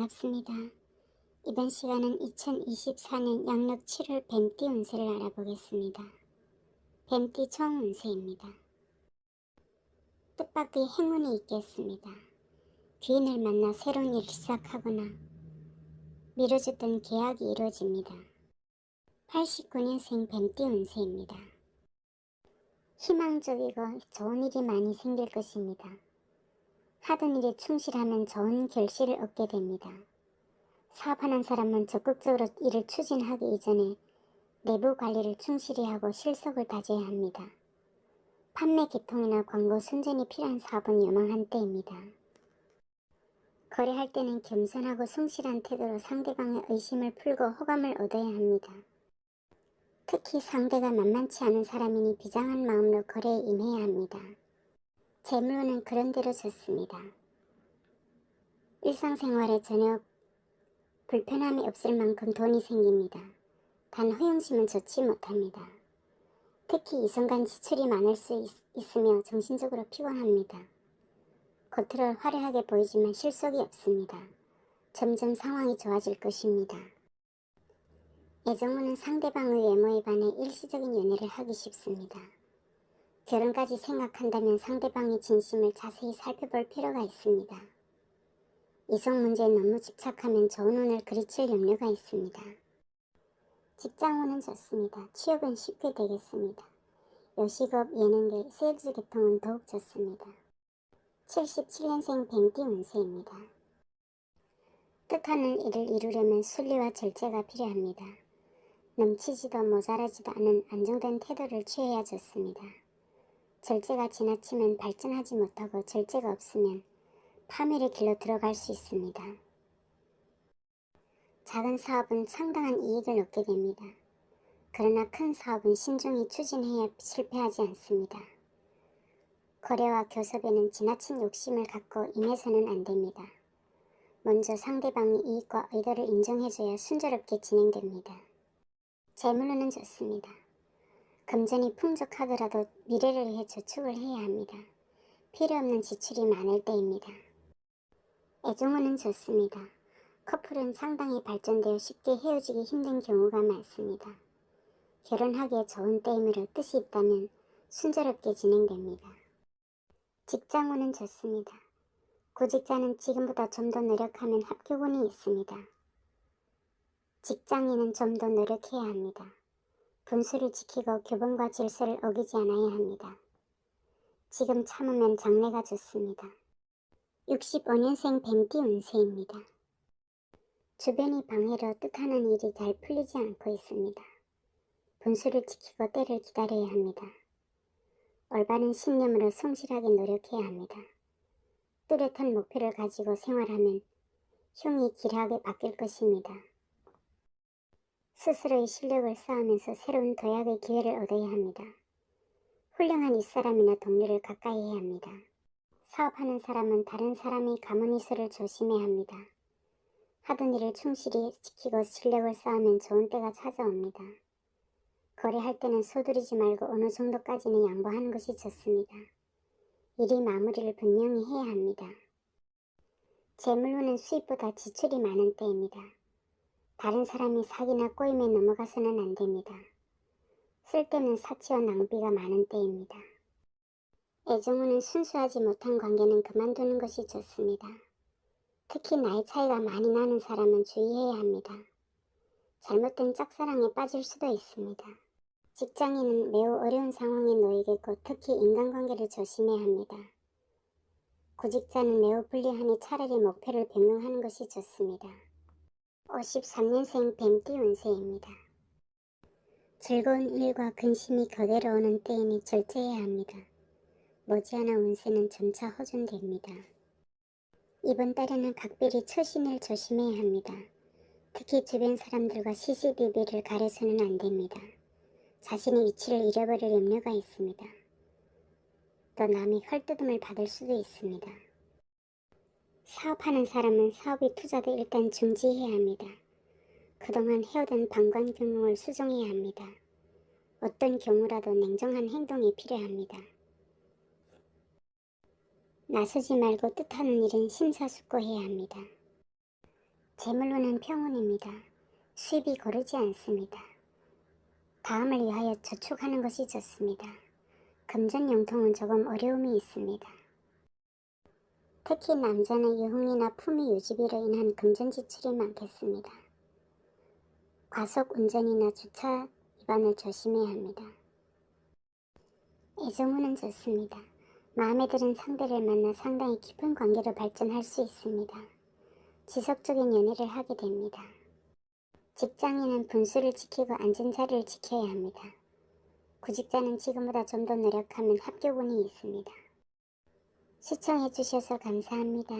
반갑습니다. 이번 시간은 2024년 양력 7월 뱀띠 운세를 알아보겠습니다. 뱀띠 총 운세입니다. 뜻밖의 행운이 있겠습니다. 귀인을 만나 새로운 일을 시작하거나 미뤄졌던 계약이 이루어집니다. 89년생 뱀띠 운세입니다. 희망적이고 좋은 일이 많이 생길 것입니다. 하던 일에 충실하면 좋은 결실을 얻게 됩니다. 사업하는 사람은 적극적으로 일을 추진하기 이전에 내부 관리를 충실히 하고 실속을 다져야 합니다. 판매 개통이나 광고 순전이 필요한 사업은 요망한 때입니다. 거래할 때는 겸손하고 성실한 태도로 상대방의 의심을 풀고 호감을 얻어야 합니다. 특히 상대가 만만치 않은 사람이니 비장한 마음으로 거래에 임해야 합니다. 재물운은 그런대로 좋습니다. 일상생활에 전혀 불편함이 없을 만큼 돈이 생깁니다. 단 허영심은 좋지 못합니다. 특히 이성간 지출이 많을 수 있으며 정신적으로 피곤합니다. 겉으로 화려하게 보이지만 실속이 없습니다. 점점 상황이 좋아질 것입니다. 애정운은 상대방의 외모에 반해 일시적인 연애를 하기 쉽습니다. 결혼까지 생각한다면 상대방의 진심을 자세히 살펴볼 필요가 있습니다. 이성 문제에 너무 집착하면 좋은 운을 그르칠 염려가 있습니다. 직장운은 좋습니다. 취업은 쉽게 되겠습니다. 요식업, 예능계, 세일즈 계통은 더욱 좋습니다. 77년생 뱀띠 운세입니다. 뜻하는 일을 이루려면 순리와 절제가 필요합니다. 넘치지도 모자라지도 않은 안정된 태도를 취해야 좋습니다. 절제가 지나치면 발전하지 못하고 절제가 없으면 파멸의 길로 들어갈 수 있습니다. 작은 사업은 상당한 이익을 얻게 됩니다. 그러나 큰 사업은 신중히 추진해야 실패하지 않습니다. 거래와 교섭에는 지나친 욕심을 갖고 임해서는 안 됩니다. 먼저 상대방의 이익과 의도를 인정해줘야 순조롭게 진행됩니다. 재물운은 좋습니다. 금전이 풍족하더라도 미래를 위해 저축을 해야 합니다. 필요없는 지출이 많을 때입니다. 애정운은 좋습니다. 커플은 상당히 발전되어 쉽게 헤어지기 힘든 경우가 많습니다. 결혼하기에 좋은 때이므로 뜻이 있다면 순조롭게 진행됩니다. 직장운은 좋습니다. 구직자는 지금보다 좀 더 노력하면 합격운이 있습니다. 직장인은 좀 더 노력해야 합니다. 분수를 지키고 규범과 질서를 어기지 않아야 합니다. 지금 참으면 장래가 좋습니다. 65년생 뱀띠 운세입니다. 주변이 방해로 뜻하는 일이 잘 풀리지 않고 있습니다. 분수를 지키고 때를 기다려야 합니다. 올바른 신념으로 성실하게 노력해야 합니다. 뚜렷한 목표를 가지고 생활하면 흉이 길하게 바뀔 것입니다. 스스로의 실력을 쌓으면서 새로운 도약의 기회를 얻어야 합니다. 훌륭한 윗사람이나 동료를 가까이 해야 합니다. 사업하는 사람은 다른 사람의 가문이수를 조심해야 합니다. 하던 일을 충실히 지키고 실력을 쌓으면 좋은 때가 찾아옵니다. 거래할 때는 서두르지 말고 어느 정도까지는 양보하는 것이 좋습니다. 일이 마무리를 분명히 해야 합니다. 재물운은 수입보다 지출이 많은 때입니다. 다른 사람이 사기나 꼬임에 넘어가서는 안 됩니다. 쓸데없는 사치와 낭비가 많은 때입니다. 애정운은 순수하지 못한 관계는 그만두는 것이 좋습니다. 특히 나이 차이가 많이 나는 사람은 주의해야 합니다. 잘못된 짝사랑에 빠질 수도 있습니다. 직장인은 매우 어려운 상황에 놓이겠고 특히 인간관계를 조심해야 합니다. 구직자는 매우 불리하니 차라리 목표를 변경하는 것이 좋습니다. 53년생 뱀띠 운세입니다. 즐거운 일과 근심이 거대로 오는 때이니 절제해야 합니다. 머지않아 운세는 점차 호전됩니다. 이번 달에는 각별히 처신을 조심해야 합니다. 특히 주변 사람들과 CCTV를 가려서는 안 됩니다. 자신의 위치를 잃어버릴 염려가 있습니다. 또 남의 헐뜯음을 받을 수도 있습니다. 사업하는 사람은 사업의 투자도 일단 중지해야 합니다. 그동안 해오던 방관 경영을 수정해야 합니다. 어떤 경우라도 냉정한 행동이 필요합니다. 나서지 말고 뜻하는 일은 심사숙고해야 합니다. 재물로는 평온입니다. 수입이 고르지 않습니다. 다음을 위하여 저축하는 것이 좋습니다. 금전용통은 조금 어려움이 있습니다. 특히 남자는 유흥이나 품위 유지비로 인한 금전 지출이 많겠습니다. 과속 운전이나 주차 위반을 조심해야 합니다. 애정운은 좋습니다. 마음에 드는 상대를 만나 상당히 깊은 관계로 발전할 수 있습니다. 지속적인 연애를 하게 됩니다. 직장인은 분수를 지키고 앉은 자리를 지켜야 합니다. 구직자는 지금보다 좀 더 노력하면 합격운이 있습니다. 시청해주셔서 감사합니다.